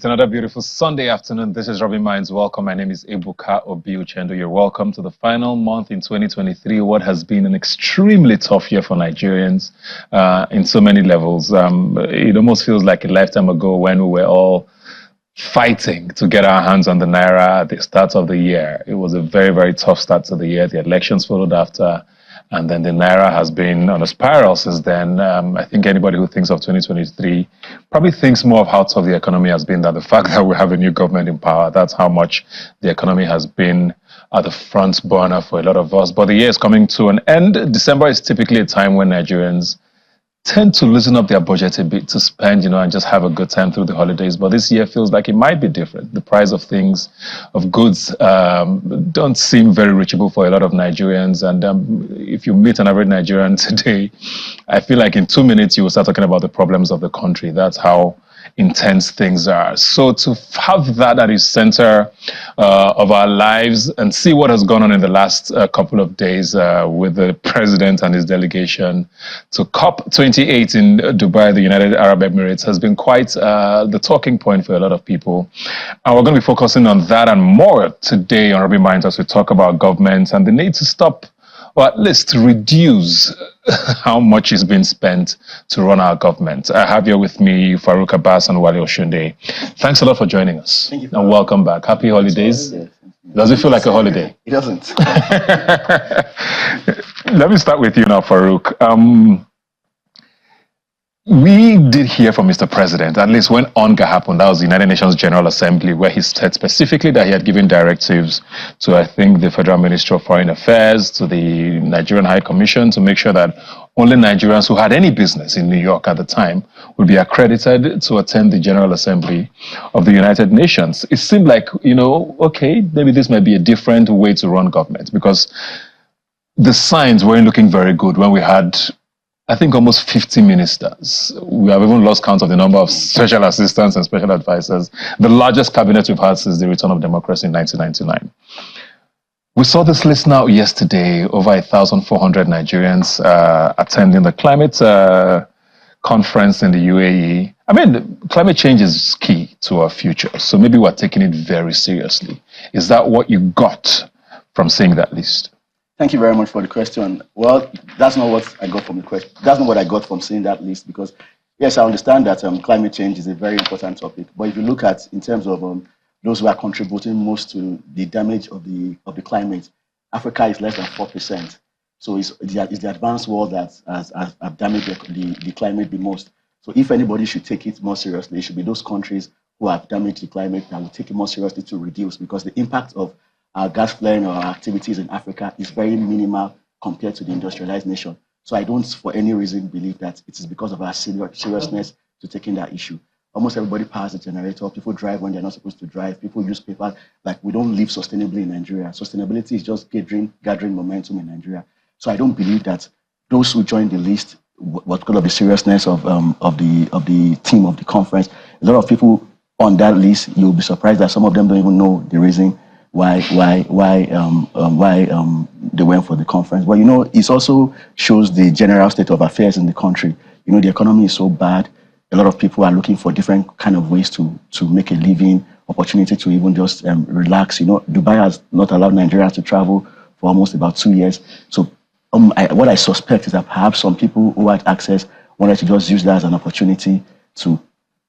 It's another beautiful Sunday afternoon. This is Rubbin Minds. Welcome. My name is Ebuka Obiuchendo. You're welcome to the final month in 2023. What has been an extremely tough year for Nigerians in so many levels. It almost feels like a lifetime ago when we were all fighting to get our hands on the Naira at the start of the year. It was a very, very tough start to the year. The elections followed after. And then the Naira has been on a spiral since then. I think anybody who thinks of 2023 probably thinks more of how tough the economy has been than the fact that we have a new government in power. That's how much the economy has been at the front burner for a lot of us. But the year is coming to an end. December is typically a time when Nigerians tend to loosen up their budget a bit to spend, and just have a good time through the holidays. But this year feels like it might be different. The price of things, of goods, don't seem very reachable for a lot of Nigerians. And if you meet an average Nigerian today, I feel like in 2 minutes you will start talking about the problems of the country. That's how intense things are. So to have that at the center of our lives and see what has gone on in the last couple of days with the president and his delegation to COP28 in Dubai, the United Arab Emirates, has been quite the talking point for a lot of people. And we're going to be focusing on that and more today on Rubbin Minds as we talk about government and the need to stop, or at least reduce how much is being spent to run our government. I have here with me Farouk Abbas and Wale Oshunde. Thanks a lot for joining us. Thank you. And welcome back. Happy holidays. Does it feel like a holiday? It doesn't. Let me start with you now, Farouk. We did hear from Mr. President, at least when UNGA happened, that was the United Nations General Assembly, where he said specifically that he had given directives to, I think, the Federal Ministry of Foreign Affairs, to the Nigerian High Commission, to make sure that only Nigerians who had any business in New York at the time would be accredited to attend the General Assembly of the United Nations. It seemed like, okay, maybe this might be a different way to run government, because the signs weren't looking very good when we had, I think, almost 50 ministers. We have even lost count of the number of special assistants and special advisors. The largest cabinet we've had since the return of democracy in 1999. We saw this list now yesterday, over 1,400 Nigerians attending the climate conference in the UAE. I mean, climate change is key to our future, so maybe we're taking it very seriously. Is that what you got from seeing that list? Thank you very much for the question. Well, that's not what I got from the question. That's not what I got from seeing that list, because yes, I understand that climate change is a very important topic. But if you look at in terms of those who are contributing most to the damage of the climate, Africa is less than 4%. So it's the advanced world that has damaged the climate the most. So if anybody should take it more seriously, it should be those countries who have damaged the climate that will take it more seriously to reduce, because the impact of our gas flaring or our activities in Africa is very minimal compared to the industrialized nation. So I don't, for any reason, believe that it is because of our seriousness to taking that issue. Almost everybody powers the generator. People drive when they're not supposed to drive. People use paper. Like, we don't live sustainably in Nigeria. Sustainability is just gathering momentum in Nigeria. So I don't believe that those who join the list, what because of the seriousness of the team of the conference, a lot of people on that list, you'll be surprised that some of them don't even know the reason why they went for the conference. But it also shows the general state of affairs in the country. The economy is so bad. A lot of people are looking for different kind of ways to make a living, opportunity to even just relax. Dubai has not allowed Nigerians to travel for almost about 2 years. So what I suspect is that perhaps some people who had access wanted to just use that as an opportunity to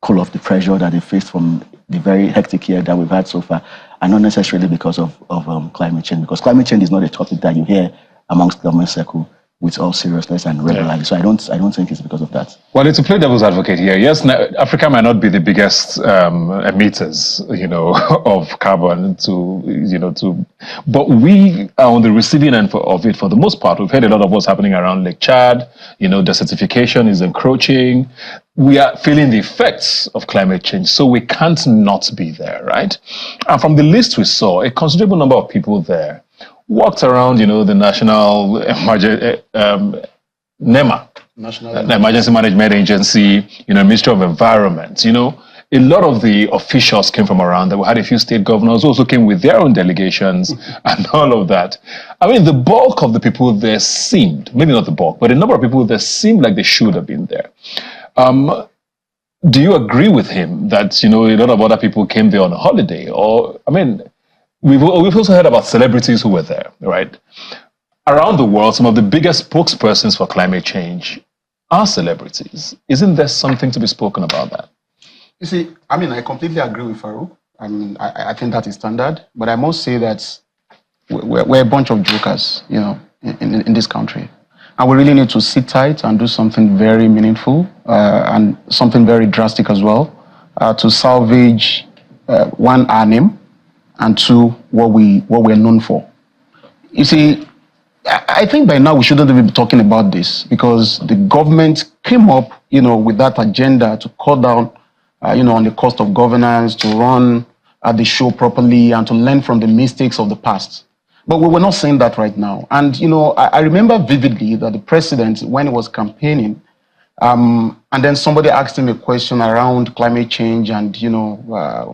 cool off the pressure that they faced from the very hectic year that we've had so far, and not necessarily because of climate change, because climate change is not a topic that you hear amongst government circle with all seriousness and regularly. Yeah. So I don't think it's because of that. Well, to play devil's advocate here, yes, Africa might not be the biggest emitters, of carbon but we are on the receiving end of it for the most part. We've heard a lot of what's happening around Lake Chad. Desertification is encroaching. We are feeling the effects of climate change, so we can't not be there, right? And from the list we saw, a considerable number of people there walked around, the National NEMA, the Emergency Management Agency, Ministry of Environment. A lot of the officials came from around there. We had a few state governors who also came with their own delegations and all of that. I mean, the bulk of the people there seemed, maybe not the bulk, but a number of people there seemed like they should have been there. do you agree with him that, a lot of other people came there on a holiday? Or, I mean, we've also heard about celebrities who were there, right? Around the world, some of the biggest spokespersons for climate change are celebrities. Isn't there something to be spoken about that? You see, I mean, I completely agree with Farouk. I mean, I think that is standard. But I must say that we're a bunch of jokers, in this country. And we really need to sit tight and do something very meaningful and something very drastic as well to salvage, one, our name, and two, what we're known for. You see, I think by now we shouldn't even be talking about this because the government came up, with that agenda to cut down, on the cost of governance, to run the show properly, and to learn from the mistakes of the past. But we're not saying that right now. And, I remember vividly that the president, when he was campaigning, and then somebody asked him a question around climate change and,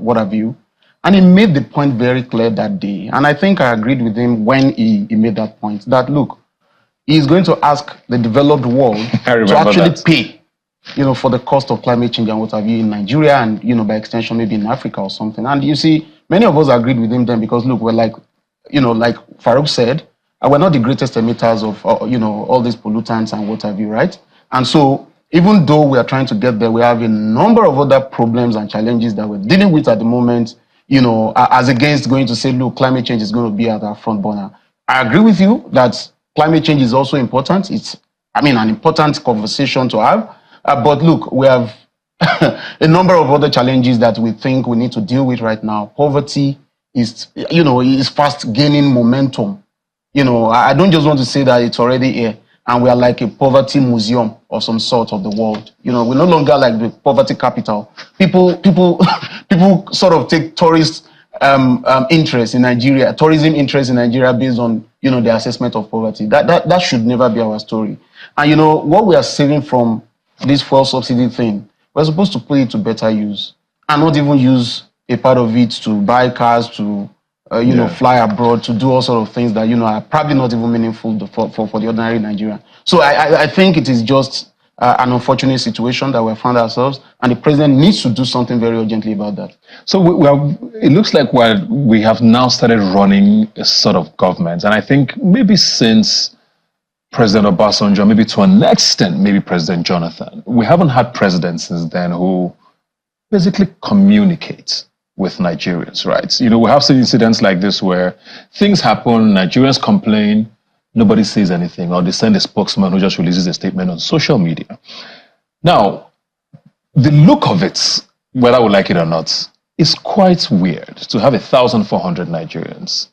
what have you. And he made the point very clear that day. And I think I agreed with him when he made that point, that, look, he's going to ask the developed world to actually pay, for the cost of climate change and what have you in Nigeria and, by extension, maybe in Africa or something. And you see, many of us agreed with him then because, look, we're like, like Farouk said, we're not the greatest emitters of, all these pollutants and what have you, right? And so, even though we are trying to get there, we have a number of other problems and challenges that we're dealing with at the moment, as against going to say, look, climate change is going to be at our front burner. I agree with you that climate change is also important. It's, an important conversation to have. But look, we have a number of other challenges that we think we need to deal with right now. Poverty is fast gaining momentum. I don't just want to say that it's already here and we are like a poverty museum of some sort of the world. We're no longer like the poverty capital. People sort of take tourist interest in Nigeria, tourism interest in Nigeria based on, the assessment of poverty. That should never be our story. And, what we are saving from this fuel subsidy thing, we're supposed to put it to better use and not even use a part of it to buy cars, to fly abroad, to do all sort of things that are probably not even meaningful for the ordinary Nigerian. So I think it is just an unfortunate situation that we have found ourselves, and the president needs to do something very urgently about that. So it looks like we have now started running a sort of government, and I think maybe since President Obasanjo, maybe to an extent, maybe President Jonathan, we haven't had presidents since then who basically communicate with Nigerians, right? We have seen incidents like this where things happen, Nigerians complain, nobody says anything, or they send a spokesman who just releases a statement on social media. Now, the look of it, whether we like it or not, is quite weird to have 1,400 Nigerians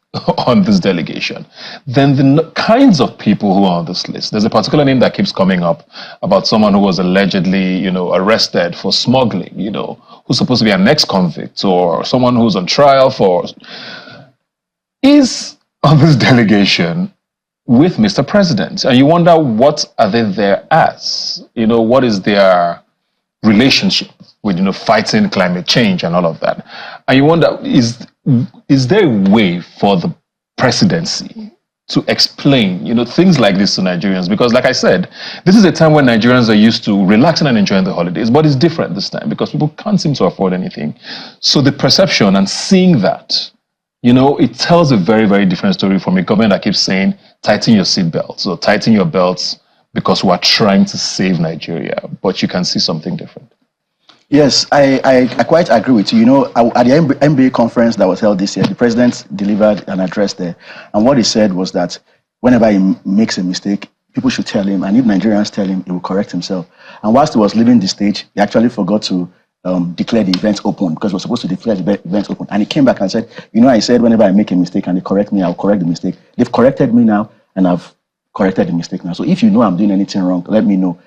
on this delegation. Then the kinds of people who are on this list, there's a particular name that keeps coming up about someone who was allegedly, arrested for smuggling, who's supposed to be an ex-convict or someone who's on trial for, is on this delegation with Mr. President. And you wonder, what are they there as? What is their relationship with, fighting climate change and all of that? And you wonder, is there a way for the presidency to explain, things like this to Nigerians? Because like I said, this is a time when Nigerians are used to relaxing and enjoying the holidays, but it's different this time because people can't seem to afford anything. So the perception and seeing that, it tells a very, very different story from a government that keeps saying, tighten your seatbelts or tighten your belts because we're trying to save Nigeria, but you can see something different. Yes, I quite agree with you. At the MBA conference that was held this year, the president delivered an address there. And what he said was that whenever he makes a mistake, people should tell him. And if Nigerians tell him, he will correct himself. And whilst he was leaving the stage, he actually forgot to declare the event open because we're supposed to declare the event open. And he came back and said, I said whenever I make a mistake and they correct me, I'll correct the mistake. They've corrected me now and I've corrected the mistake now. So if you know I'm doing anything wrong, let me know.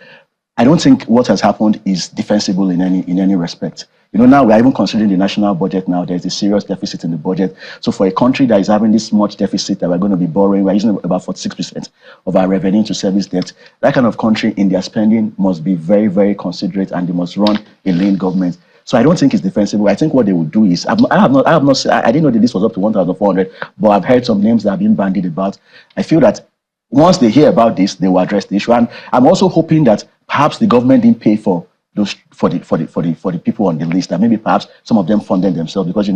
I don't think what has happened is defensible in any respect. Now we're even considering the national budget now. There's a serious deficit in the budget. So for a country that is having this much deficit that we're going to be borrowing, we're using about 46% of our revenue to service debt. That kind of country in their spending must be very, very considerate, and they must run a lean government. So I don't think it's defensible. I think what they would do is, I didn't know that this was up to 1,400, but I've heard some names that have been bandied about. I feel that once they hear about this, they will address the issue. And I'm also hoping that perhaps the government didn't pay for those for the people on the list, and maybe perhaps some of them funded themselves, because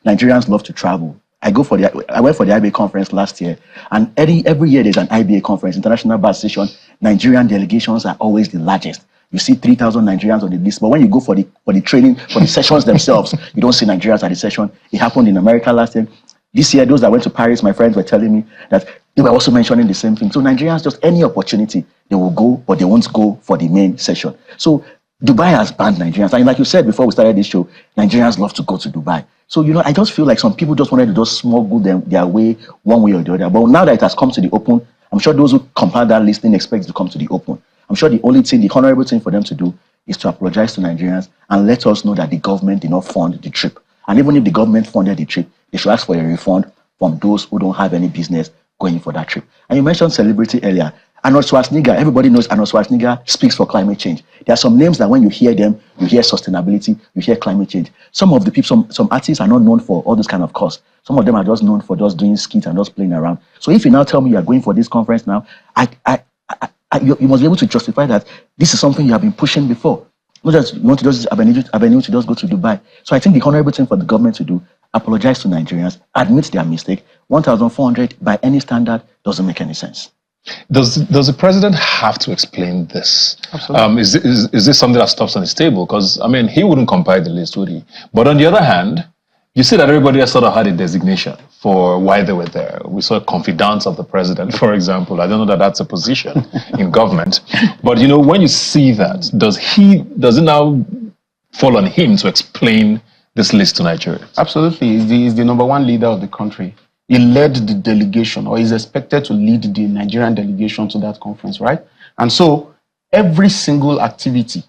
Nigerians love to travel. I went for the IBA conference last year, and every year there's an IBA conference, International Bar Association. Nigerian delegations are always the largest. You see 3,000 Nigerians on the list, but when you go for the training, for the sessions themselves, you don't see Nigerians at the session. It happened in America last year. This year, those that went to Paris, my friends were telling me that they were also mentioning the same thing. So Nigerians, just any opportunity, they will go, but they won't go for the main session. So Dubai has banned Nigerians. And like you said before we started this show, Nigerians love to go to Dubai. So, I just feel like some people just wanted to just smuggle their way one way or the other. But now that it has come to the open, I'm sure those who compiled that list didn't expect it to come to the open. I'm sure the honorable thing for them to do is to apologize to Nigerians and let us know that the government did not fund the trip. And even if the government funded the trip, they should ask for a refund from those who don't have any business going for that trip. And you mentioned celebrity earlier. Arnold Schwarzenegger, everybody knows Arnold Schwarzenegger speaks for climate change. There are some names that when you hear them, you hear sustainability, you hear climate change. Some of the people, some artists are not known for all this kind of cause. Some of them are just known for just doing skits and just playing around. So if you now tell me you are going for this conference now, you must be able to justify that this is something you have been pushing before. Not just you want to just avenue to just go to Dubai. So I think the honorable thing for the government to do, apologize to Nigerians, admit their mistake. 1,400 by any standard doesn't make any sense. Does the president have to explain this? Absolutely. Is this something that stops on his table? Because he wouldn't compile the list, would he? But on the other hand, you see that everybody has sort of had a designation for why they were there. We saw confidants of the president, for example. I don't know that that's a position in government. But when you see that, does it now fall on him to explain this list to Nigerians? Absolutely. He's the number one leader of the country. He led the delegation, or is expected to lead the Nigerian delegation to that conference, right? And so every single activity,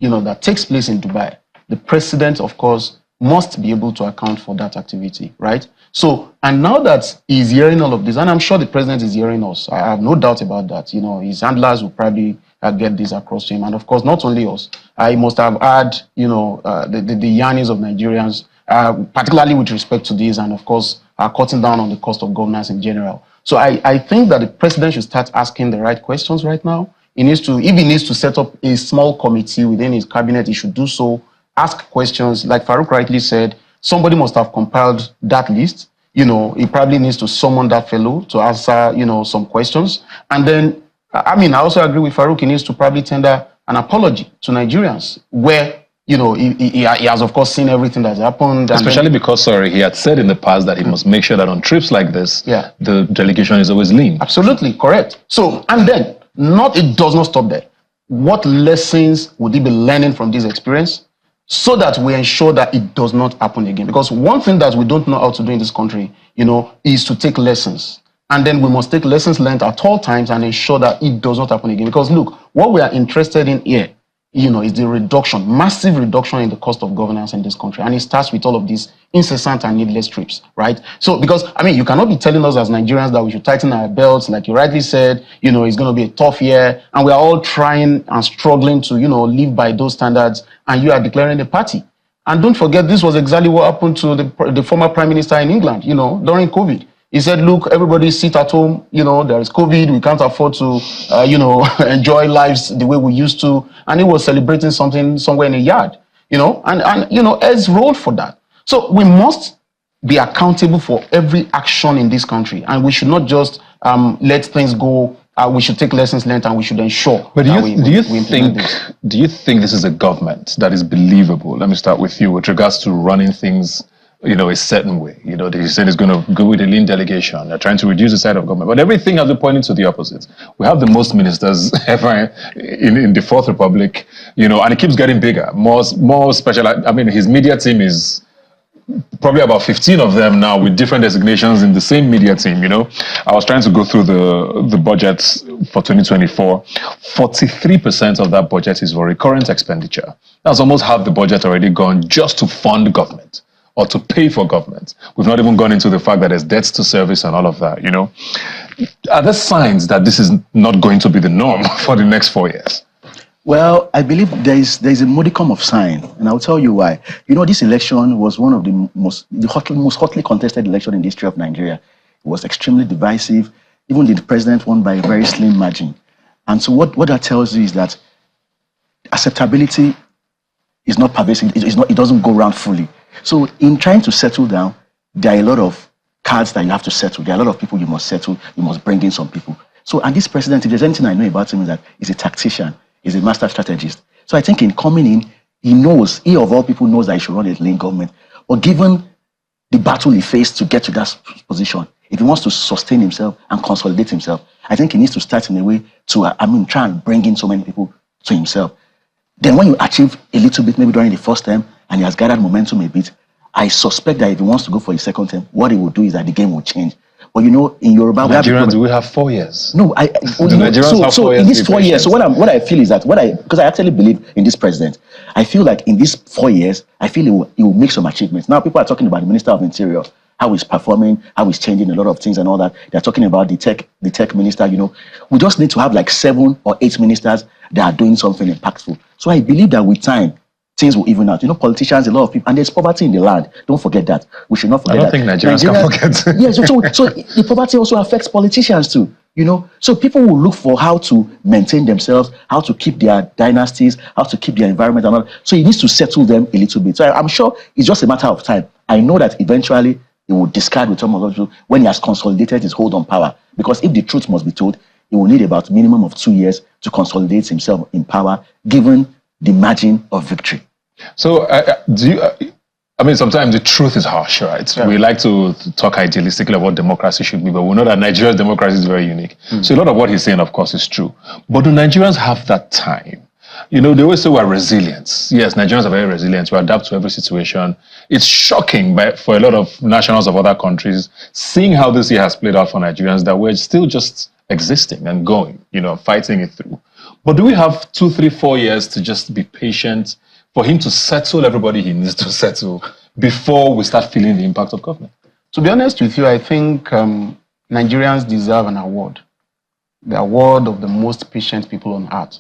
that takes place in Dubai, the president, of course, must be able to account for that activity, right? So, and now that he's hearing all of this, and I'm sure the president is hearing us, I have no doubt about that. His handlers will probably get this across to him. And of course, not only us, I must have had, the yearnings of Nigerians, particularly with respect to this, and of course, cutting down on the cost of governance in general. So I think that the president should start asking the right questions right now. If he needs to set up a small committee within his cabinet, he should do so. Ask questions. Like Farouk rightly said, somebody must have compiled that list. He probably needs to summon that fellow to answer, some questions. And then, I also agree with Farouk, he needs to probably tender an apology to Nigerians where, he has, of course, seen everything that's happened. Especially because, he had said in the past that he must make sure that on trips like this, the delegation is always lean. Absolutely, correct. So, and then, it does not stop there. What lessons would he be learning from this experience so that we ensure that it does not happen again? Because one thing that we don't know how to do in this country, is to take lessons. And then we must take lessons learned at all times and ensure that it does not happen again. Because look, what we are interested in here, is the massive reduction in the cost of governance in this country. And it starts with all of these incessant and needless trips, right? So, because, you cannot be telling us as Nigerians that we should tighten our belts, like you rightly said, it's going to be a tough year, and we are all trying and struggling to, live by those standards, and you are declaring a party. And don't forget, this was exactly what happened to the former prime minister in England, during COVID. He said, look, everybody sit at home, there is COVID, we can't afford to, enjoy lives the way we used to. And he was celebrating something somewhere in a yard, and Ed's rolled for that. So we must be accountable for every action in this country. And we should not just let things go. We should take lessons learned and we should ensure. But do you think this is a government that is believable? Let me start with you with regards to running things a certain way. They said it's going to go with a lean delegation. They're trying to reduce the size of government. But everything has been pointing to the opposite. We have the most ministers ever in the Fourth Republic, and it keeps getting bigger. More special. His media team is probably about 15 of them now with different designations in the same media team, I was trying to go through the budgets for 2024. 43% of that budget is for recurrent expenditure. That's almost half the budget already gone just to fund government or to pay for government. We've not even gone into the fact that there's debts to service and all of that, Are there signs that this is not going to be the norm for the next 4 years? Well, I believe there is a modicum of sign, and I'll tell you why. This election was one of the most hotly contested election in the history of Nigeria. It was extremely divisive. Even the president won by a very slim margin. And so what that tells you is that acceptability is not pervasive. It doesn't go around fully. So in trying to settle down, there are a lot of cards that you have to settle. There are a lot of people you must settle. You must bring in some people. So, and this president, if there's anything I know about him, is that he's a tactician. He's a master strategist. So I think in coming in, he of all people knows that he should run a lean government. But given the battle he faced to get to that position, if he wants to sustain himself and consolidate himself, I think he needs to start in a way to, try and bring in so many people to himself. Then when you achieve a little bit, maybe during the first term, and he has gathered momentum a bit, I suspect that if he wants to go for his second term, what he will do is that the game will change. But in Yoruba, Nigerians, we have 4 years. No, so in these 4 years, so what I feel is that because I actually believe in this president, I feel like in these 4 years, I feel he will make some achievements. Now people are talking about the Minister of Interior, how he's performing, how he's changing a lot of things and all that. They're talking about the tech minister. We just need to have like 7 or 8 ministers that are doing something impactful. So I believe that with time, things will even out. Politicians, a lot of people, and there's poverty in the land. Don't forget that. We should not forget that. I don't think Nigerians can forget. Yes, so the poverty also affects politicians too. So people will look for how to maintain themselves, how to keep their dynasties, how to keep their environment and all. So he needs to settle them a little bit. So I'm sure it's just a matter of time. I know that eventually he will discard with some of those people when he has consolidated his hold on power. Because if the truth must be told, he will need about minimum of 2 years to consolidate himself in power, given the margin of victory. So, sometimes the truth is harsh, right? Yeah. We like to talk idealistically about what democracy should be, but we know that Nigeria's democracy is very unique. So a lot of what he's saying, of course, is true. But do Nigerians have that time? They always say we're resilient. Yes, Nigerians are very resilient. We adapt to every situation. It's shocking for a lot of nationals of other countries, seeing how this year has played out for Nigerians, that we're still just existing and going, fighting it through. But do we have 2, 3, 4 years to just be patient for him to settle everybody he needs to settle before we start feeling the impact of government? To be honest with you, I think Nigerians deserve an award. The award of the most patient people on earth.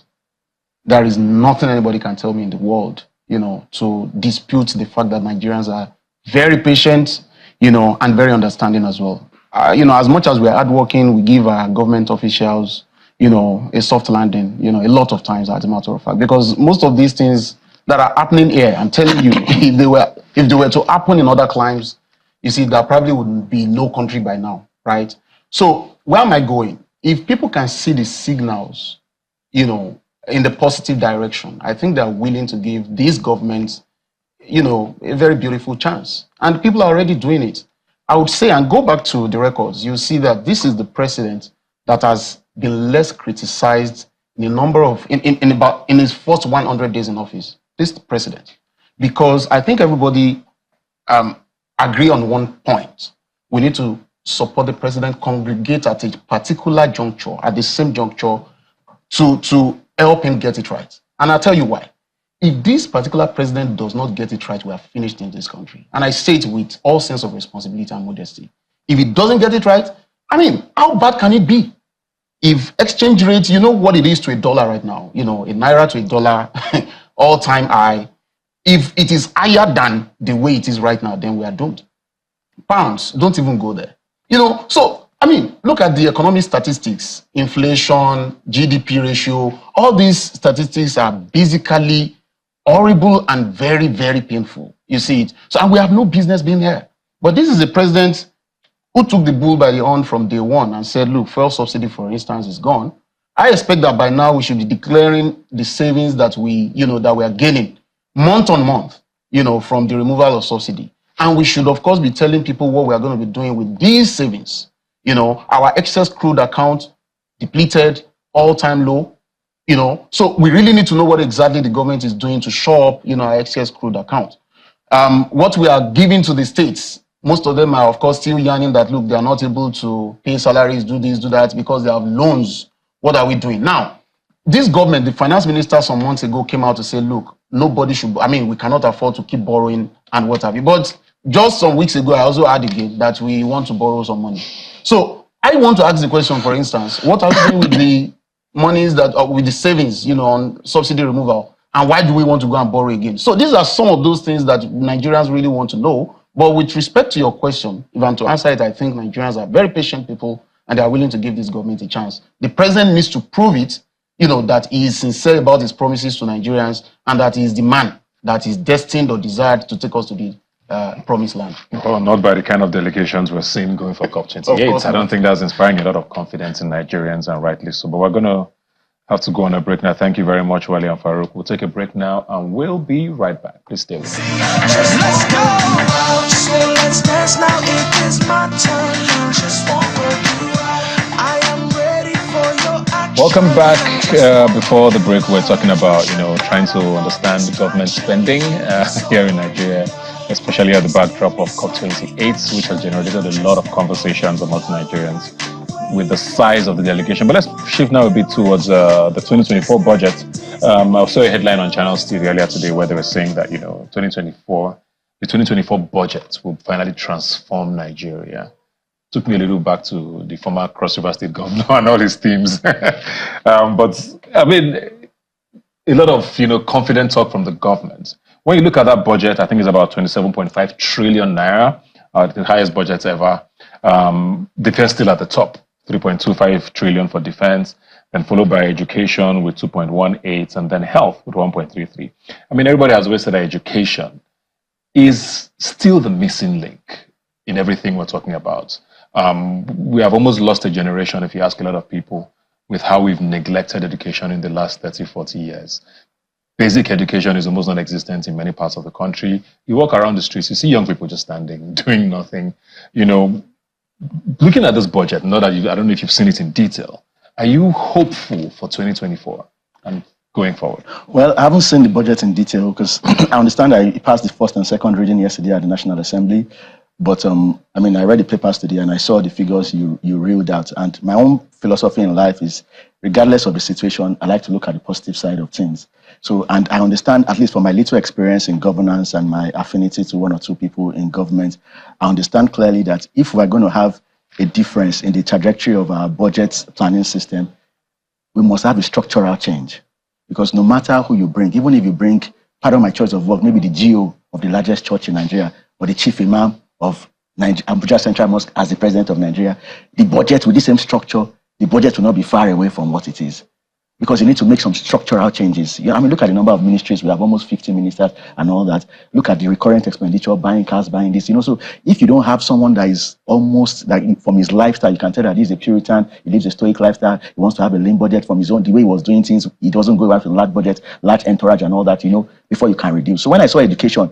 There is nothing anybody can tell me in the world, to dispute the fact that Nigerians are very patient, and very understanding as well. As much as we're hardworking, we give our government officials, a soft landing, a lot of times, as a matter of fact, because most of these things that are happening here, I'm telling you, if they were to happen in other climes, you see, there probably would be no country by now, right? So where am I going? If people can see the signals, in the positive direction, I think they're willing to give these governments, a very beautiful chance. And people are already doing it. I would say, and go back to the records, you see that this is the president that has been less criticized in a number of, in his first 100 days in office. This president. Because I think everybody agree on one point. We need to support the president, congregate at a particular juncture, at the same juncture, to help him get it right. And I'll tell you why. If this particular president does not get it right, we are finished in this country. And I say it with all sense of responsibility and modesty. If he doesn't get it right, how bad can it be? If exchange rate, you know what it is to a dollar right now, a naira to a dollar, all-time high. If it is higher than the way it is right now, then we are doomed. Pounds, don't even go there. So, look at the economic statistics, inflation, GDP ratio, all these statistics are basically horrible and very, very painful. You see it. So, and we have no business being here. But this is a president who took the bull by the horn from day one and said, look, fuel subsidy, for instance, is gone. I expect that by now we should be declaring the savings that we are gaining month on month, from the removal of subsidy. And we should, of course, be telling people what we are going to be doing with these savings. Our excess crude account depleted, all-time low, So we really need to know what exactly the government is doing to shore up, our excess crude account. What we are giving to the states, most of them are, of course, still yearning that, look, they are not able to pay salaries, do this, do that, because they have loans. What are we doing? Now, this government, the finance minister some months ago came out to say, look, nobody should, we cannot afford to keep borrowing and what have you. But just some weeks ago, I also heard again that we want to borrow some money. So I want to ask the question, for instance, what are we doing with the monies with the savings, on subsidy removal? And why do we want to go and borrow again? So these are some of those things that Nigerians really want to know. But with respect to your question, if I'm to answer it, I think Nigerians are very patient people and they are willing to give this government a chance. The president needs to prove it, that he is sincere about his promises to Nigerians and that he is the man that is destined or desired to take us to the promised land. Well, not by the kind of delegations we're seeing going for COP28. I don't think that's inspiring a lot of confidence in Nigerians, and rightly so. But we're going to have to go on a break now. Thank you very much, Wale and Farouk. We'll take a break now, and we'll be right back. Please stay with us. Let's go. So let's dance now. It is my turn. Just want you. I am ready for your action. Welcome back. Before the break, we're talking about, trying to understand government spending here in Nigeria, especially at the backdrop of COP28, which has generated a lot of conversations amongst Nigerians with the size of the delegation. But let's shift now a bit towards the 2024 budget. I saw a headline on Channel TV earlier today where they were saying that, the 2024 budget will finally transform Nigeria. Took me a little back to the former Cross River State governor and all his teams. But I mean, a lot of confident talk from the government. When you look at that budget, I think it's about 27.5 trillion naira, the highest budget ever. Defense still at the top, 3.25 trillion for defense, then followed by education with 2.18, and then health with 1.33. I mean, everybody has always said that education is still the missing link in everything we're talking about. We have almost lost a generation, if you ask a lot of people, with how we've neglected education in the last 30, 40 years. Basic education is almost non-existent in many parts of the country. You walk around the streets, you see young people just standing, doing nothing. Looking at this budget, I don't know if you've seen it in detail, are you hopeful for 2024 and going forward? Well, I haven't seen the budget in detail because I understand that it passed the first and second reading yesterday at the National Assembly. But I read the papers today and I saw the figures you reeled out. And my own philosophy in life is, regardless of the situation, I like to look at the positive side of things. So, and I understand, at least from my little experience in governance and my affinity to one or two people in government, I understand clearly that if we're going to have a difference in the trajectory of our budget planning system, we must have a structural change. Because no matter who you bring, even if you bring, pardon my choice of word, maybe the GO of the largest church in Nigeria, or the chief imam of Abuja Central Mosque as the president of Nigeria, the budget with the same structure, the budget will not be far away from what it is. Because you need to make some structural changes. Look at the number of ministries. We have almost 50 ministers and all that. Look at the recurrent expenditure, buying cars, buying this. So if you don't have someone that is almost, like from his lifestyle, you can tell that he's a Puritan, he lives a stoic lifestyle, he wants to have a lean budget from his own, the way he was doing things, he doesn't go after large budget, large entourage and all that, before you can reduce. So when I saw education,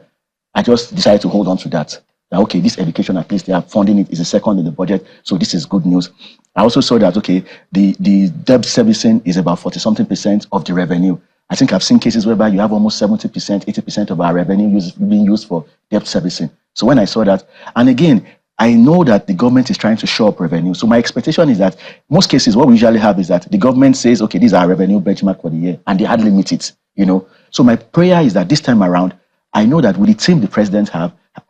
I just decided to hold on to that. Okay, this education, at least they are funding it, is a second in the budget, so this is good news. I also saw that, okay, the debt servicing is about 40-something% of the revenue. I think I've seen cases whereby you have almost 70%, 80% of our revenue being used for debt servicing. So when I saw that, and again, I know that the government is trying to shore up revenue. So my expectation is that most cases, what we usually have is that the government says, okay, this is our revenue benchmark for the year, and they hardly meet it, So my prayer is that this time around, I know that with the team the president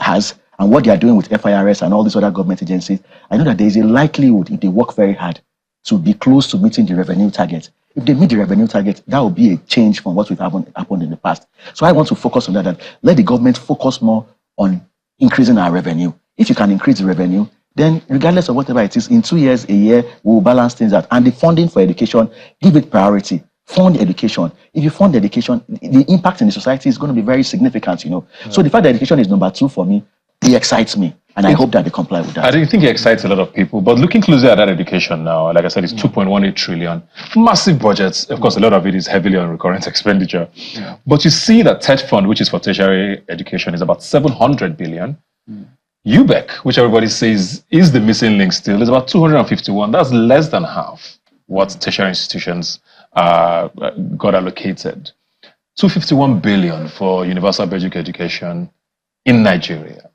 has, and what they are doing with FIRS and all these other government agencies, I know that there is a likelihood, if they work very hard, to be close to meeting the revenue target. If they meet the revenue target, that will be a change from what we've happened in the past. So I want to focus on that let the government focus more on increasing our revenue. If you can increase the revenue, then regardless of whatever it is, in 2 years, a year, we'll balance things out. And the funding for education, give it priority. Fund education. If you fund education, the impact in the society is going to be very significant, Yeah. So the fact that education is number 2 for me, it excites me, and I hope that they comply with that. I think it excites a lot of people, but looking closer at that education now, like I said, it's 2.18 trillion. Massive budgets. Of course, a lot of it is heavily on recurrent expenditure. Yeah. But you see that TED Fund, which is for tertiary education, is about 700 billion. UBEC, which everybody says is the missing link still, is about 251. That's less than half what tertiary institutions got allocated. 251 billion for universal basic education in Nigeria,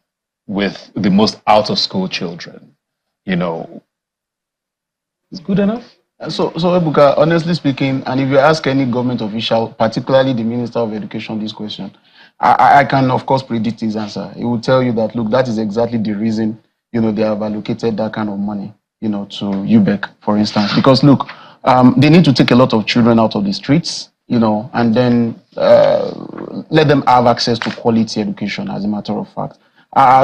with the most out-of-school children, It's good enough? So Ebuka, honestly speaking, and if you ask any government official, particularly the Minister of Education, this question, I can, of course, predict his answer. He will tell you that, look, that is exactly the reason, they have allocated that kind of money, to UBEC, for instance. Because, look, they need to take a lot of children out of the streets, and then let them have access to quality education, as a matter of fact.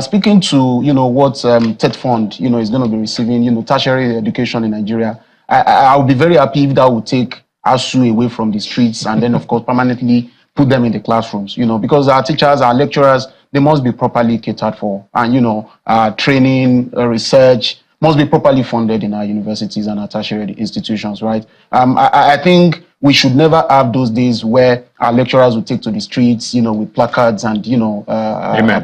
Speaking to, what TED Fund, is going to be receiving, tertiary education in Nigeria, I would be very happy if that would take ASU away from the streets and then, of course, permanently put them in the classrooms, because our teachers, our lecturers, they must be properly catered for, and training, research must be properly funded in our universities and our tertiary institutions, right? I think we should never have those days where our lecturers will take to the streets, with placards and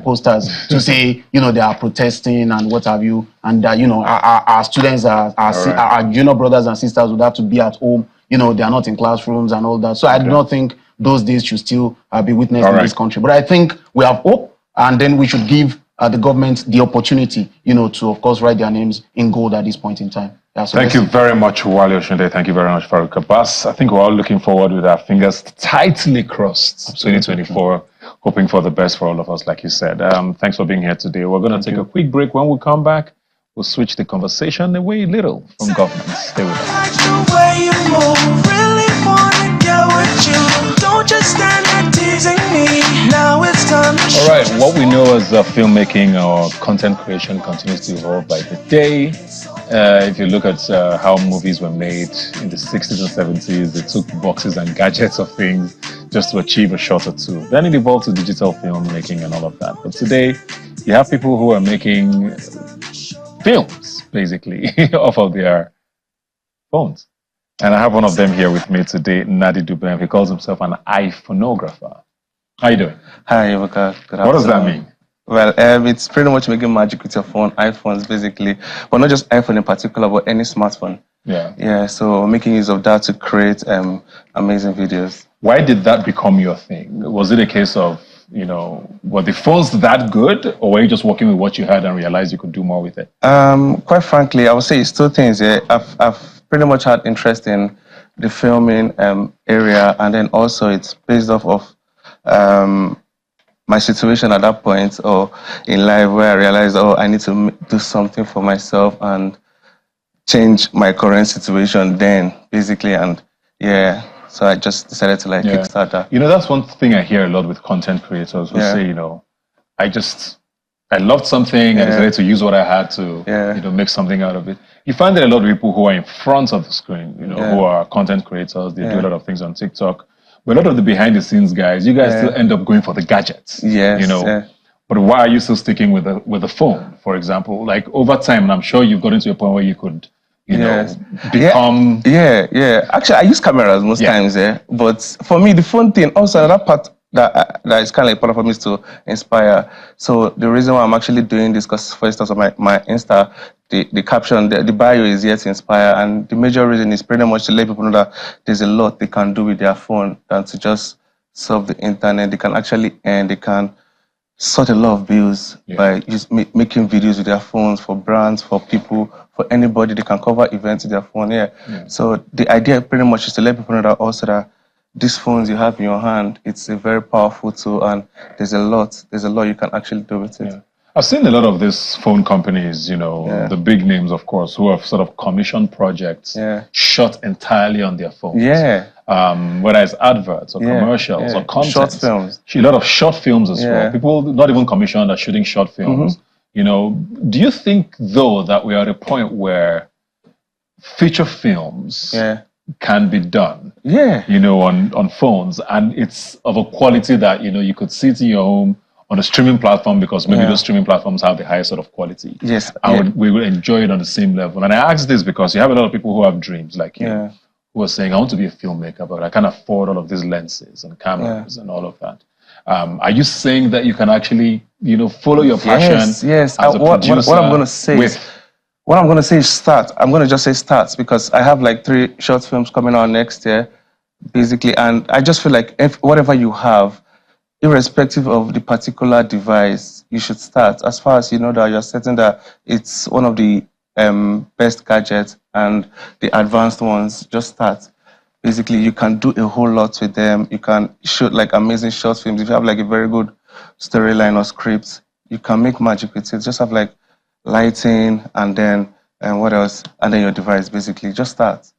posters to say, they are protesting and what have you, and our students, our junior brothers and sisters would have to be at home. They are not in classrooms and all that. So I do not think those days should still be witnessed in this country. But I think we have hope, and then we should give the government the opportunity, to, of course, write their names in gold at this point in time. Yeah, so thank you very much, Wale Oshunde. Thank you very much, Farouk Abbas. I think we're all looking forward with our fingers tightly crossed, 2024, hoping for the best for all of us, like you said. Thanks for being here today. We're going to take a quick break. When we come back, we'll switch the conversation away a little from government. Stay with us. Don't just stand there teasing me. Now it's time to all right, what we know as filmmaking or content creation continues to evolve by the day. If you look at how movies were made in the 60s and 70s, they took boxes and gadgets of things just to achieve a shot or two. Then it evolved to digital filmmaking and all of that. But today, you have people who are making films, basically, off of their phones. And I have one of them here with me today, Nadi Dubem. He calls himself an iPhoneographer. How you doing? Hi, Ebuka. What does that mean? Well, it's pretty much making magic with your phone, iPhones basically. But not just iPhone in particular, but any smartphone. Yeah. Yeah, so making use of that to create amazing videos. Why did that become your thing? Was it a case of, were the phones that good? Or were you just working with what you had and realized you could do more with it? Quite frankly, I would say it's two things. Yeah, I've pretty much had interest in the filming area, and then also it's based off of my situation at that point or in life where I realized, I need to do something for myself and change my current situation then, basically. And yeah, so I just decided to kickstart that. That's one thing I hear a lot with content creators who say, I loved something, I decided to use what I had to, make something out of it. You find that a lot of people who are in front of the screen, who are content creators, they do a lot of things on TikTok. But a lot of the behind the scenes guys, you guys still end up going for the gadgets. Yes. But why are you still sticking with the phone, for example? Like over time, and I'm sure you've gotten to a point where you could, become. Yeah. Actually, I use cameras most times, But for me, the phone thing, also another part that is kind of important for me is to inspire. So the reason why I'm actually doing this, because for instance, on my Insta, the caption, the bio is here to inspire, and the major reason is pretty much to let people know that there's a lot they can do with their phone than to just surf the internet. They can actually earn, they can sort a lot of bills by just making videos with their phones for brands, for people, for anybody. They can cover events with their phone. So the idea pretty much is to let people know that also that these phones you have in your hand, it's a very powerful tool, and there's a lot you can actually do with it. I've seen a lot of these phone companies, the big names, of course, who have sort of commissioned projects shot entirely on their phones. Whether it's adverts or commercials or content. Short films. A lot of short films as well. People not even commissioned are shooting short films. Do you think, though, that we are at a point where feature films can be done, on phones, and it's of a quality that, you could see it in your home on a streaming platform, because maybe those streaming platforms have the highest sort of quality. We will enjoy it on the same level. And I ask this because you have a lot of people who have dreams like you, who are saying, I want to be a filmmaker, but I can't afford all of these lenses and cameras and all of that. Are you saying that you can actually, follow your passion? Yes. As a producer what I'm going to say is start. I'm going to just say start, because I have 3 short films coming out next year, basically. And I just feel like whatever you have, irrespective of the particular device, you should start. As far as you know that you're certain that it's one of the best gadgets and the advanced ones, just start. Basically, you can do a whole lot with them. You can shoot amazing short films. If you have a very good storyline or script, you can make magic with it. Just have lighting and then what else? And then your device, basically. Just start.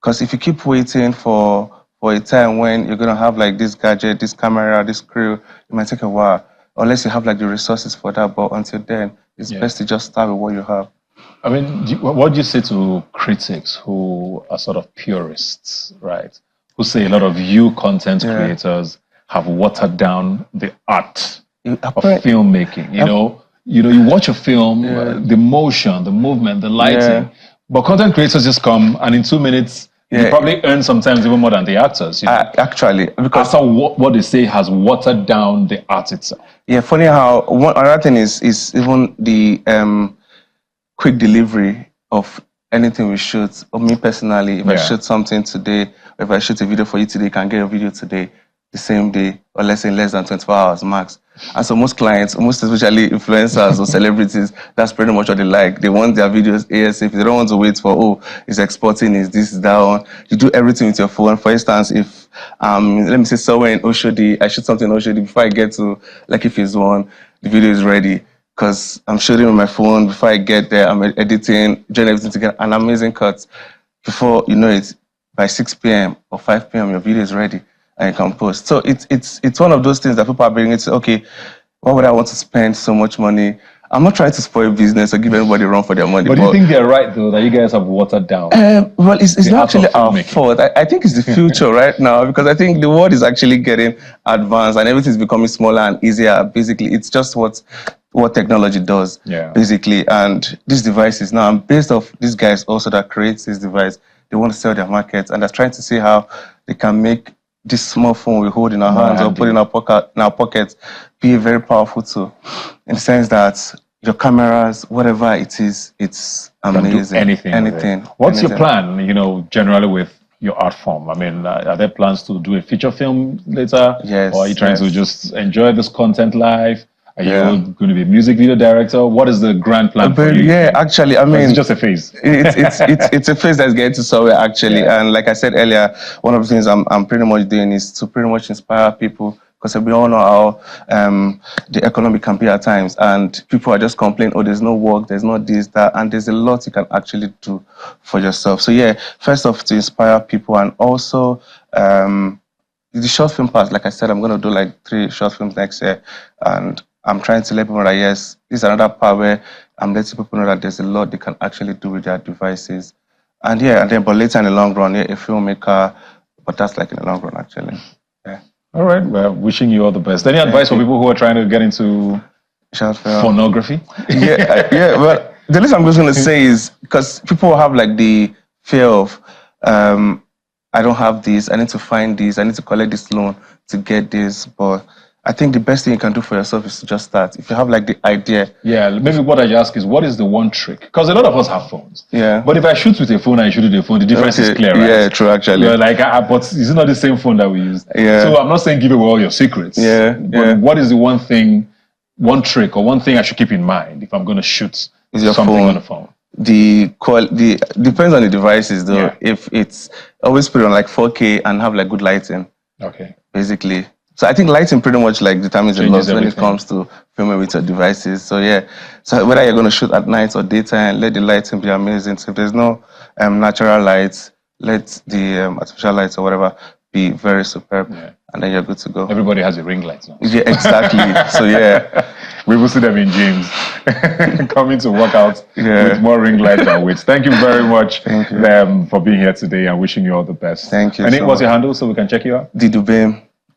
Because if you keep waiting for a time when you're going to have this gadget, this camera, this crew, it might take a while, unless you have the resources for that. But until then, it's best to just start with what you have. I mean, what do you say to critics who are sort of purists, right? Who say a lot of you content creators have watered down the art of Apparently- filmmaking. You watch a film, the motion, the movement, the lighting, but content creators just come and in 2 minutes, you probably earn sometimes even more than the actors. Actually, because After what they say has watered down the art itself. yeah, funny how another thing is even the quick delivery of anything we shoot. Or me personally, if I shoot something today, or if I shoot a video for you today, you can get a video today, the same day, or let's say in less than 24 hours max. And so most clients, most especially influencers or celebrities, that's pretty much what they like. They want their videos ASAP. They don't want to wait for, it's exporting, is this, is that one. You do everything with your phone. For instance, if, let me say somewhere in Oshodi, I shoot something in Oshodi, before I get to Lucky Phase 1, the video is ready. Because I'm shooting on my phone. Before I get there, I'm editing, doing everything to get an amazing cut. Before you know it, by 6 p.m. or 5 p.m., your video is ready and you can post. So it's one of those things that people are bringing to, okay, why would I want to spend so much money? I'm not trying to spoil business or give anybody a run for their money. But do you think they're right, though, that you guys have watered down? Well, it's not actually our fault. I think it's the future right now, because I think the world is actually getting advanced and everything's becoming smaller and easier. Basically, it's just what technology does, basically. And these devices now, and based off these guys also that creates this device, they want to sell their markets, and they're trying to see how they can make this small phone we hold in our hands or put in our pockets be a very powerful tool, in the sense that your cameras, whatever it is, it's amazing. Anything. What's your plan, generally with your art form? I mean, are there plans to do a feature film later? Yes. Or are you trying to just enjoy this content live? Are you going to be a music video director? What is the grand plan for you? Yeah, actually, I mean, it's just a phase. It's a phase that's getting to somewhere, actually. And like I said earlier, one of the things I'm pretty much doing is to pretty much inspire people, because we all know how the economy can be at times, and people are just complaining, there's no work, there's not this, that, and there's a lot you can actually do for yourself. So yeah, first off, to inspire people, and also the short film part. Like I said, I'm going to do like 3 short films next year, and I'm trying to let people know that, yes, this is another part where I'm letting people know that there's a lot they can actually do with their devices. And but later in the long run, a filmmaker, but that's like in the long run, actually. Yeah. All right. Well, wishing you all the best. Any advice for people who are trying to get into short film pornography? Well, the least I'm just going to say is, because people have like the fear of, I don't have this, I need to find this, I need to collect this loan to get this, but I think the best thing you can do for yourself is to just start. If you have like the idea. Yeah, maybe what I ask is, what is the one trick? Because a lot of us have phones. Yeah. But if I shoot with a phone and you shoot with a phone, the difference is clear, right? Yeah, true, actually. But it's not the same phone that we use. Yeah. So I'm not saying give away all your secrets. Yeah. But what is the one trick or one thing I should keep in mind if I'm going to shoot something on the phone? The depends on the devices, though. Yeah. If it's always put on like 4K and have like good lighting. Okay. Basically. So I think lighting pretty much like determines a lot when it comes to filming with your devices. So yeah, so whether you're going to shoot at night or daytime, let the lighting be amazing. So if there's no natural lights, let the artificial lights or whatever be very superb, and then you're good to go. Everybody has a ring light now. Yeah, exactly. So yeah, we will see them in gyms coming to work out with more ring lights than weights. Thank you very much for being here today, and wishing you all the best. Thank you. And what's your handle so we can check you out?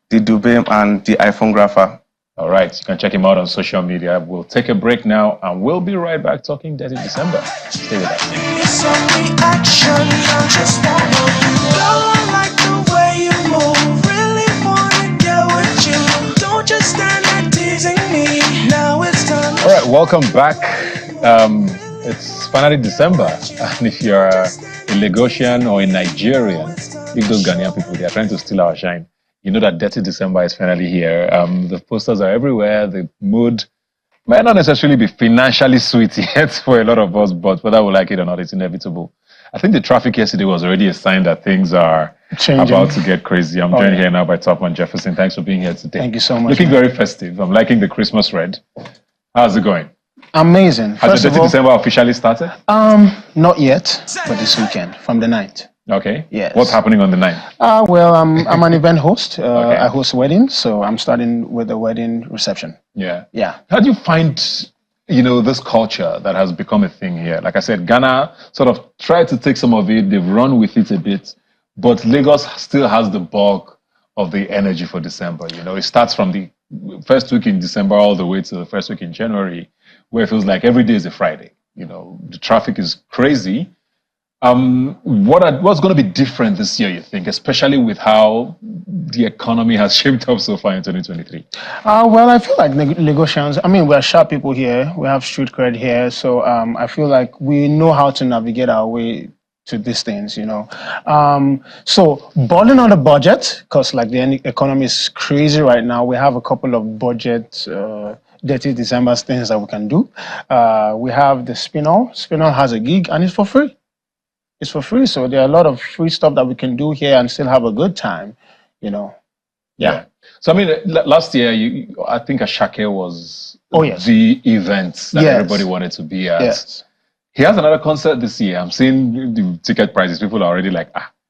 The Dubem and the iPhone Grapher. All right, you can check him out on social media. We'll take a break now, and we'll be right back talking Detty December. Stay with us. All right, welcome back. It's finally December, and if you're a Lagosian or a Nigerian, if those Ghanaian people, they are trying to steal our shine. You know that Detty December is finally here. The posters are everywhere. The mood might not necessarily be financially sweet yet for a lot of us, but whether we like it or not, it's inevitable. I think the traffic yesterday was already a sign that things are about to get crazy. I'm joined here now by Topman Jefferson. Thanks for being here today. Thank you so much. Looking very festive. I'm liking the Christmas red. How's it going? Amazing. Has the Detty December officially started? Not yet, but this weekend, from the 9th. Okay. Yes. What's happening on the 9th? Well, I'm an event host. I host weddings, so I'm starting with a wedding reception. Yeah. Yeah. How do you find, this culture that has become a thing here? Like I said, Ghana sort of tried to take some of it. They've run with it a bit, but Lagos still has the bulk of the energy for December. You know, it starts from the first week in December all the way to the first week in January, where it feels like every day is a Friday. You know, the traffic is crazy. What's going to be different this year, you think, especially with how the economy has shaped up so far in 2023? Well, I feel like Lagosians, I mean, we're sharp people here. We have street cred here. So I feel like we know how to navigate our way to these things, you know. So balling on the budget, because like the economy is crazy right now. We have a couple of budget dirty December things that we can do. We have the Spinall. Spinall has a gig and it's for free. It's for free. So there are a lot of free stuff that we can do here and still have a good time, you know. Yeah. So, I mean, last year, I think Ashake was the event that everybody wanted to be at. Yes. He has another concert this year. I'm seeing the ticket prices. People are already like,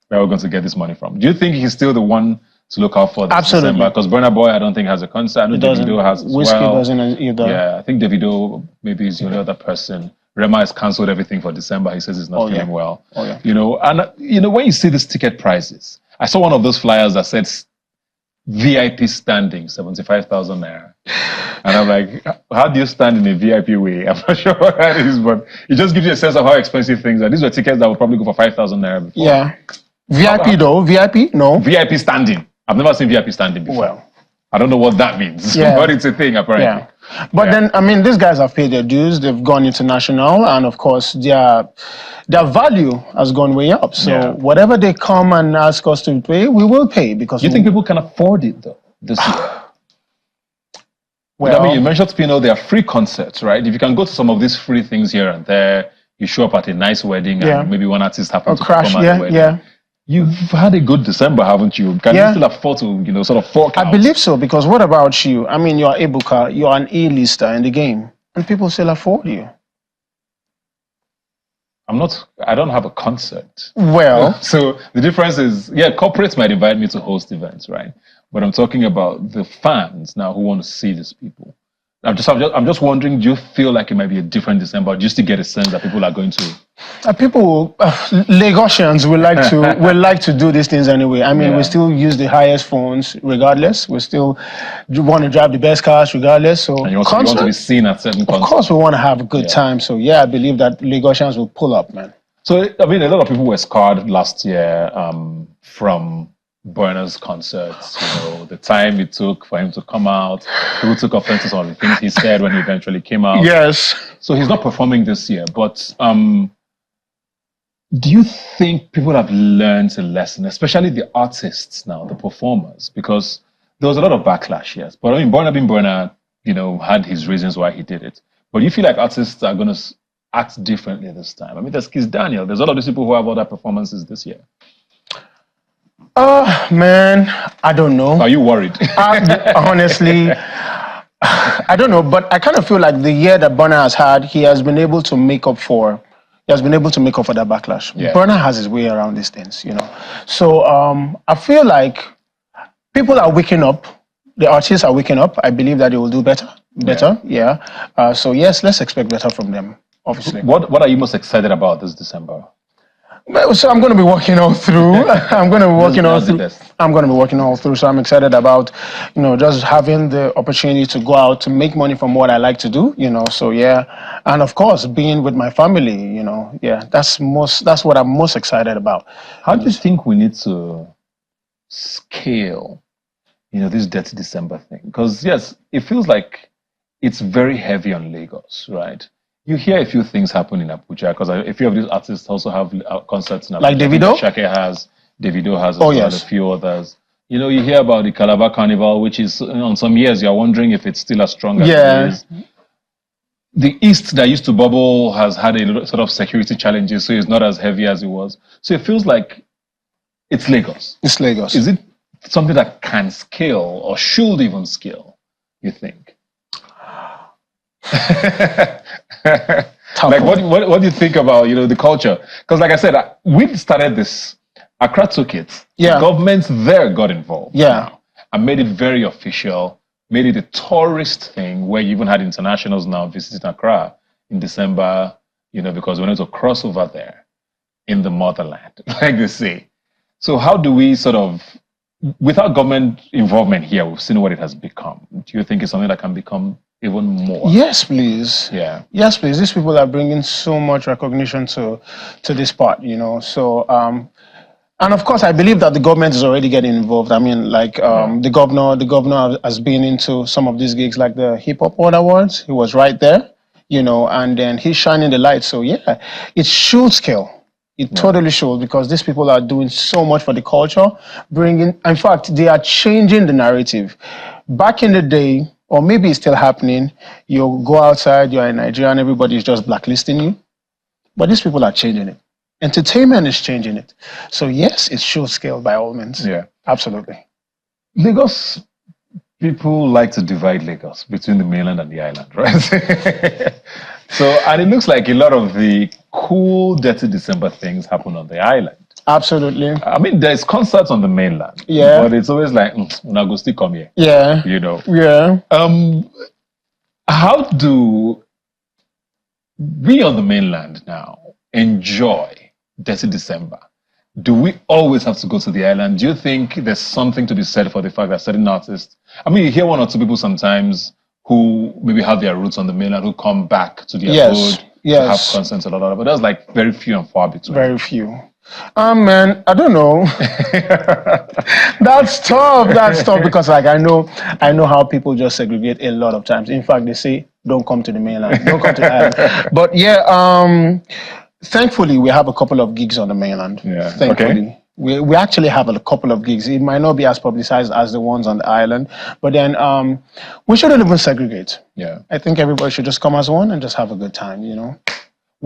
where are we going to get this money from? Do you think he's still the one to look out for this Absolutely. December? Because Burna Boy, I don't think has a concert. I know Davido has as Whiskey well. doesn't either. Yeah, I think Davido maybe is the only other person. Rema has cancelled everything for December. He says he's not feeling well. Oh, yeah. You know, and you know, when you see these ticket prices, I saw one of those flyers that said VIP standing, 75,000 naira. And I'm like, how do you stand in a VIP way? I'm not sure what that is, but it just gives you a sense of how expensive things are. These were tickets that would probably go for 5,000 naira before. Yeah. VIP though? VIP? No. VIP standing. I've never seen VIP standing before. Well, I don't know what that means, but it's a thing apparently. Yeah. But then, I mean, these guys have paid their dues. They've gone international, and of course, their value has gone way up. So whatever they come and ask us to pay, we will pay because. Do you think people can afford it though this year? Well, I mean, you mentioned Spino. There are free concerts, right? If you can go to some of these free things here and there, you show up at a nice wedding, and maybe one artist happens to perform at the wedding. Yeah. You've had a good December, haven't you? Can you still afford to, you know, sort of fork out? I believe so, because what about you? I mean, you're Ebuka, you're an A-lister in the game, and people still afford you. I don't have a concert. Well. So the difference is, corporates might invite me to host events, right? But I'm talking about the fans now who want to see these people. I'm just wondering, do you feel like it might be a different December, just to get a sense that people are going to? Lagosians will like to do these things anyway. I mean, we still use the highest phones regardless. We still want to drive the best cars regardless. So and you want to be seen at certain concerts. Of course, we want to have a good time. So yeah, I believe that Lagosians will pull up, man. So I mean, a lot of people were scarred last year from Burna's concerts. You know, the time it took for him to come out. People took offense to some of the things he said when he eventually came out. Yes. So he's not performing this year, but do you think people have learned a lesson, especially the artists now, the performers? Because there was a lot of backlash, yes. But I mean, Burna, you know, had his reasons why he did it. But do you feel like artists are going to act differently this time? I mean, there's Kiss Daniel. There's all of these people who have other performances this year. Man, I don't know. Are you worried? Honestly, I don't know. But I kind of feel like the year that Burna has had, he has been able to make up for. He has been able to make up for that backlash. Yeah. Burna has his way around these things, you know. So I feel like people are waking up. The artists are waking up. I believe that they will do better. So yes, let's expect better from them. Obviously. What are you most excited about this December? So I'm going to be working all through. I'm going to be working all through. So I'm excited about, you know, just having the opportunity to go out to make money from what I like to do, you know. So yeah, and of course being with my family, you know. Yeah, that's what I'm most excited about. How do you think we need to scale, you know, this Dirty December thing? Because yes, it feels like it's very heavy on Lagos, right? You hear a few things happen in Abuja because a few of these artists also have concerts in Abuja. Like Davido? Shake has, Davido has as well, a few others. You know, you hear about the Calabar Carnival, which is, on some years, you're wondering if it's still as strong as it is. The East that used to bubble has had a sort of security challenges, so it's not as heavy as it was. So it feels like it's Lagos. It's Lagos. Is it something that can scale or should even scale, you think? Like what do you think about, you know, the culture? Because like I said, we started this. Accra took it. Yeah. The government there got involved. Yeah. And made it very official. Made it a tourist thing where you even had internationals now visiting Accra in December. You know, because we wanted to cross over there in the motherland, like they say. So how do we sort of without government involvement here, we've seen what it has become. Do you think it's something that can become even more? Yes, please. Yeah. Yes, please. These people are bringing so much recognition to this part, you know. So, and of course, I believe that the government is already getting involved. I mean, like the governor has been into some of these gigs, like the Hip Hop Award Awards. He was right there, you know, and then he's shining the light. So yeah, it should scale. It totally should, because these people are doing so much for the culture, bringing. In fact, they are changing the narrative. Back in the day, or maybe it's still happening. You go outside, you're in Nigeria, and everybody is just blacklisting you. But these people are changing it. Entertainment is changing it. So yes, it should scale by all means. Yeah. Absolutely. Lagos, people like to divide Lagos between the mainland and the island, right? So, and it looks like a lot of the cool, dirty December things happen on the island. Absolutely. I mean, there's concerts on the mainland. Yeah. But it's always like, una go still come here. Yeah. You know. Yeah. How do we on the mainland now enjoy Dirty December? Do we always have to go to the island? Do you think there's something to be said for the fact that certain artists, I mean, you hear one or two people sometimes who maybe have their roots on the mainland who come back to their abode to have concerts a lot, but there's like very few and far between. Very few. Man, I don't know. That's tough. That's tough, because like I know how people just segregate a lot of times. In fact, they say don't come to the mainland, don't come to the island. But yeah, thankfully we have a couple of gigs on the mainland. Yeah. Thankfully. Okay. We actually have a couple of gigs. It might not be as publicized as the ones on the island, but then we shouldn't even segregate. Yeah. I think everybody should just come as one and just have a good time, you know.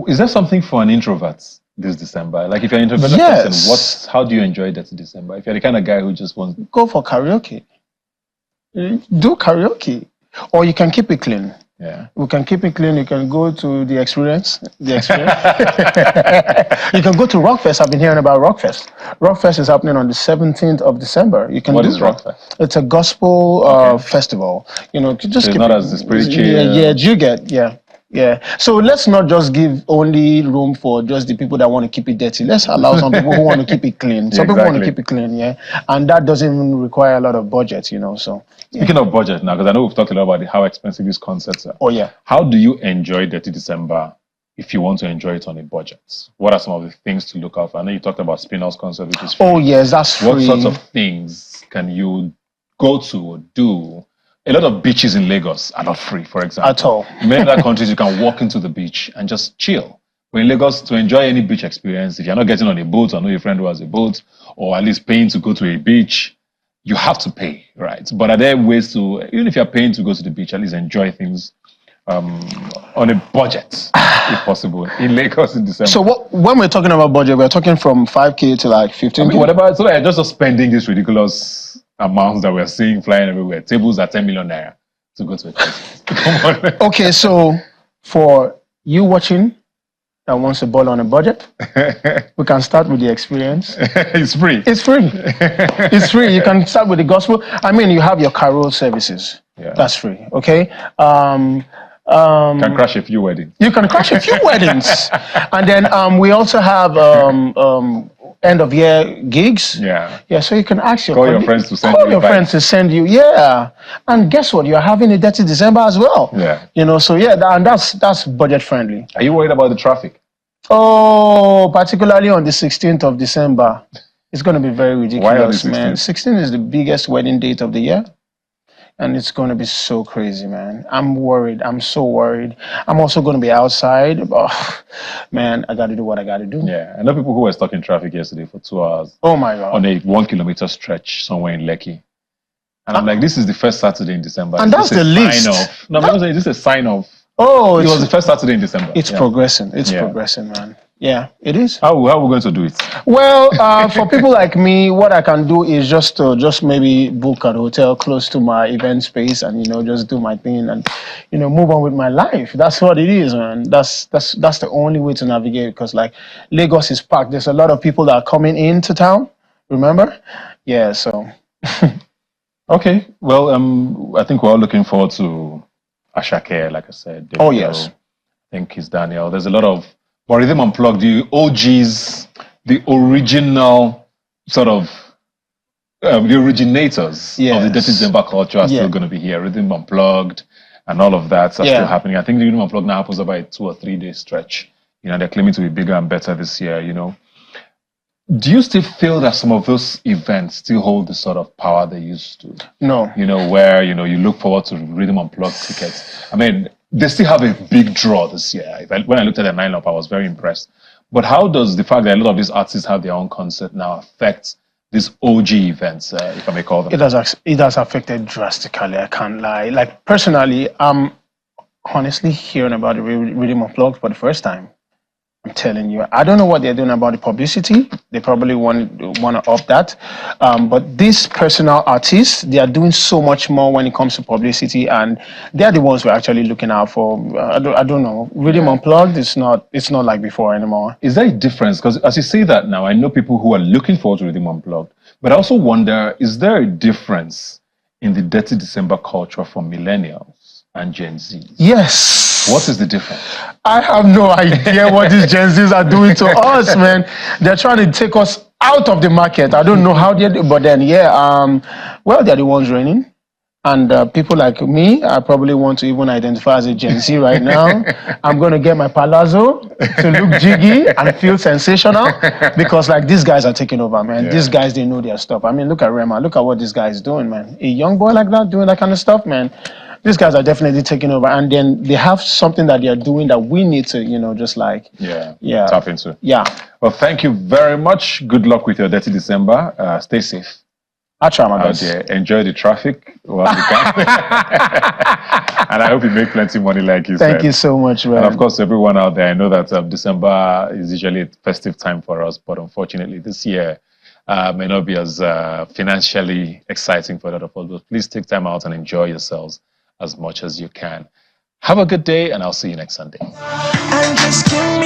Is there something for an introvert this December? Like if you're an introverted person, how do you enjoy Dirty December? If you're the kind of guy who just wants... Go for karaoke. Do karaoke. Or you can keep it clean. Yeah. We can keep it clean. You can go to the experience. You can go to Rockfest. I've been hearing about Rockfest. Rockfest is happening on the 17th of December. You can. What is Rockfest? It's a gospel festival. You know, just so keep not as the spiritual. Yeah. So let's not just give only room for just the people that want to keep it dirty. Let's allow some people who want to keep it clean. Some people want to keep it clean, yeah. And that doesn't even require a lot of budget, you know. So speaking of budget now, because I know we've talked a lot about how expensive these concerts are. Oh yeah. How do you enjoy Dirty December if you want to enjoy it on a budget? What are some of the things to look out for? I know you talked about Spinall's concert, which is free. Oh yes, that's free. What sorts of things can you go to or do? A lot of beaches in Lagos are not free, for example. At all. In many other countries, you can walk into the beach and just chill. But in Lagos, to enjoy any beach experience, if you're not getting on a boat, or know your friend who has a boat, or at least paying to go to a beach, you have to pay, right? But are there ways to, even if you're paying to go to the beach, at least enjoy things on a budget, if possible, in Lagos in December? So when we're talking about budget, we're talking from 5K to like 15K? I mean, whatever, so like just spending this ridiculous amounts that we're seeing flying everywhere. Tables are 10 million naira to go to a concert. Come on. Okay, so for you watching that wants a ball on a budget, we can start with the experience. It's free. It's free. It's free. You can start with the gospel. I mean, you have your carol services. Yeah. That's free. Okay. Can crash a few weddings. You can crash a few weddings, and then we also have end of year gigs. Yeah. So you can ask your friends to send you. Yeah. And guess what? You're having a Dirty December as well. Yeah. You know. So yeah, and that's budget friendly. Are you worried about the traffic? Oh, particularly on the 16th of December, it's going to be very ridiculous, man. 16 is the biggest wedding date of the year. And it's going to be so crazy, man. I'm worried. I'm so worried. I'm also going to be outside. Oh, man, I got to do what I got to do. Yeah, I know people who were stuck in traffic yesterday for 2 hours. Oh, my God. On a 1 kilometer stretch somewhere in Lekki. And I'm like, this is the first Saturday in December. And that's the least. No, because this is a sign of. Oh, it was the first Saturday in December. It's progressing. It's progressing, man. Yeah, it is. How are we going to do it? Well, for people like me, what I can do is just maybe book a hotel close to my event space and, you know, just do my thing and, you know, move on with my life. That's what it is, man. That's the only way to navigate, because like Lagos is packed. There's a lot of people that are coming into town. Remember? Yeah. So. Okay. Well, I think we're all looking forward to Ashake, like I said. Oh yes. I think it's Daniel. There's a lot of. But Rhythm Unplugged, the OGs, the original sort of the originators of the Yes. Detty December culture are still going to be here. Rhythm Unplugged and all of that are still happening. I think the Rhythm Unplugged now happens over a 2 or 3 day stretch. You know, they're claiming to be bigger and better this year, you know. Do you still feel that some of those events still hold the sort of power they used to? No. You know, where, you know, you look forward to Rhythm Unplugged tickets. I mean, they still have a big draw this year. When I looked at the lineup, I was very impressed. But how does the fact that a lot of these artists have their own concert now affect these OG events, if I may call them? It has affected drastically. I can't lie. Like personally, I'm honestly hearing about the Rhythm Unplugged for the first time. I'm telling you, I don't know what they're doing about the publicity. They probably want to up that. But these personal artists, they are doing so much more when it comes to publicity, and they're the ones we're actually looking out for. I don't know. Rhythm Unplugged, it's not like before anymore. Is there a difference? Because as you say that now, I know people who are looking forward to Rhythm Unplugged, but I also wonder, is there a difference in the Detty December culture for millennials and Gen Z? Yes. What is the difference? I have no idea what these Gen Zs are doing to us, man. They're trying to take us out of the market. I don't know how they do, but then, well, they're the ones reigning. And people like me, I probably want to even identify as a Gen Z right now. I'm going to get my palazzo to look jiggy and feel sensational because, like, these guys are taking over, man. Yeah. These guys, they know their stuff. I mean, look at Rema. Look at what this guy is doing, man. A young boy like that doing that kind of stuff, man. These guys are definitely taking over, and then they have something that they are doing that we need to, you know, just like tap into. Yeah. Well, thank you very much. Good luck with your Detty December. Stay safe. I try my best. Enjoy the traffic while you can. And I hope you make plenty of money, like you said. Thank you so much, man. And of course, everyone out there, I know that December is usually a festive time for us, but unfortunately, this year may not be as financially exciting for a lot of us. But please take time out and enjoy yourselves as much as you can. Have a good day, and I'll see you next Sunday. And just give